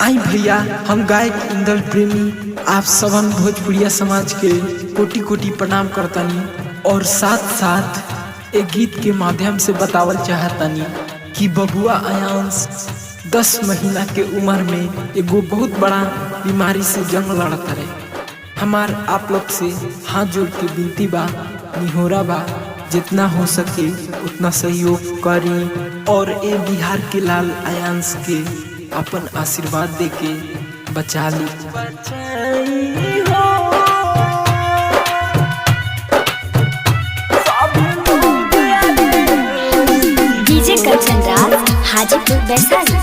आई भैया, हम गायक इंदल प्रेमी आप सबन भोजपुरिया समाज के कोटि कोटि प्रणाम करतानी और साथ साथ एक गीत के माध्यम से बतावल चाहतानी कि बबुआ आयांश 10 महीना के उम्र में एगो बहुत बड़ा बीमारी से जंग लड़त रहे। हमार आप लोग से हाथ जोड़ के विनती बा, निहोरा बा, जितना हो सके उतना सहयोग करी और ए बिहार के लाल आयांश के अपन आशीर्वाद दे के बचा ली। डीजे कंचन राज हाजीपुर वैशाली।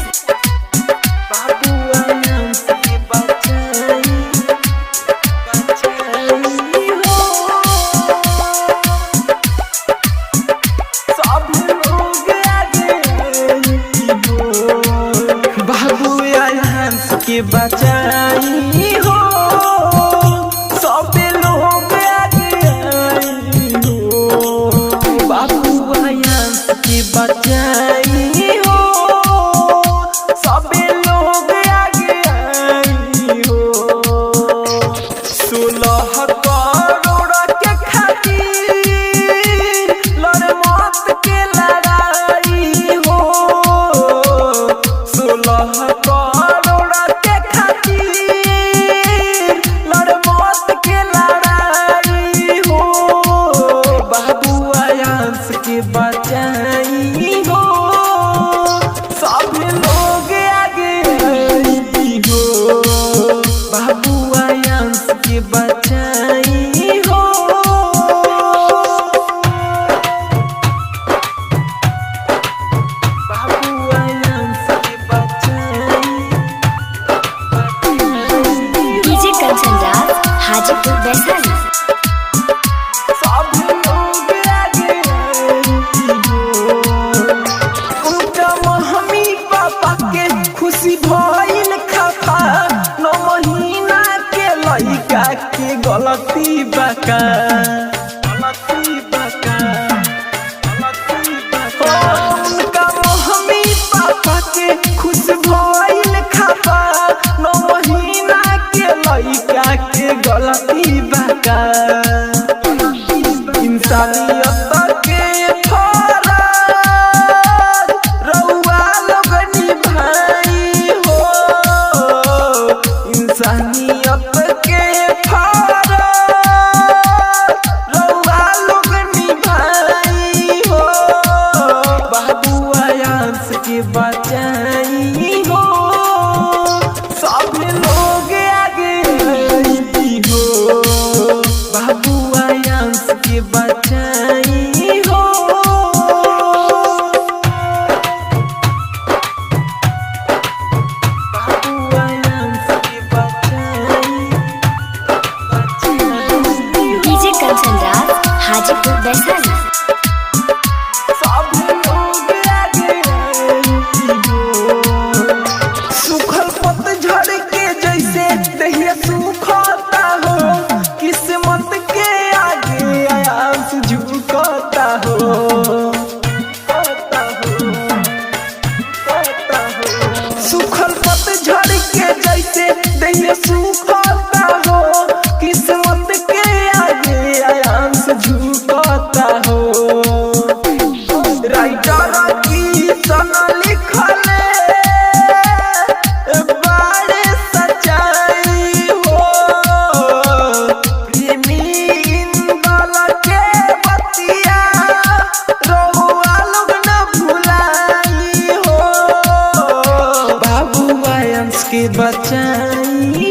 के बचाई हो सब लोग आगे आई हो, बाबू आयांश के बचाई हो सब लोग आगे आई हो। 16 करोड़ के खातिर लड़ मौत के लड़ाई हो, 16 बचाई हो सब लोग आगे आई हो, बाबू आयांश के बचाई हो। बाबू आयांश के बचाई। डीजे कंचन राज हाजीपुर वैशाली। खुशी भइल खफा 9 महीना के लइका के गलती बका, उनका मम्मी पापा के खुश भइल खफा 9 महीना के लइका के गलती बका। इंसानियत के फर्ज रउआ लोग निभाई हो, इंसानियत के फर्ज रउआ लोग निभाई हो, बाबू आयांश के बचाई हो सब लोग आगे आई हो, बाबू आयांश के बचाई हो। बाबू आयांश के बचाई। डीजे कंचन राज हाजीपुर वैशाली। सब लोग आगे आई हो, सूखल पतझड़ के जैसे दहिया सूखता हो, किस्मत के आगे आयांश झुकता हो। सूखल पतझड़ के जैसे दहिया सूखता हो, किस्मत के आगे आयांश झुकता हो। राइटर की सन लिखले बड़े सच्चाई हो, प्रेमी इंदल के बतिया रहुआ लोग न भुलाई हो, बाबू आयांश के बचाई।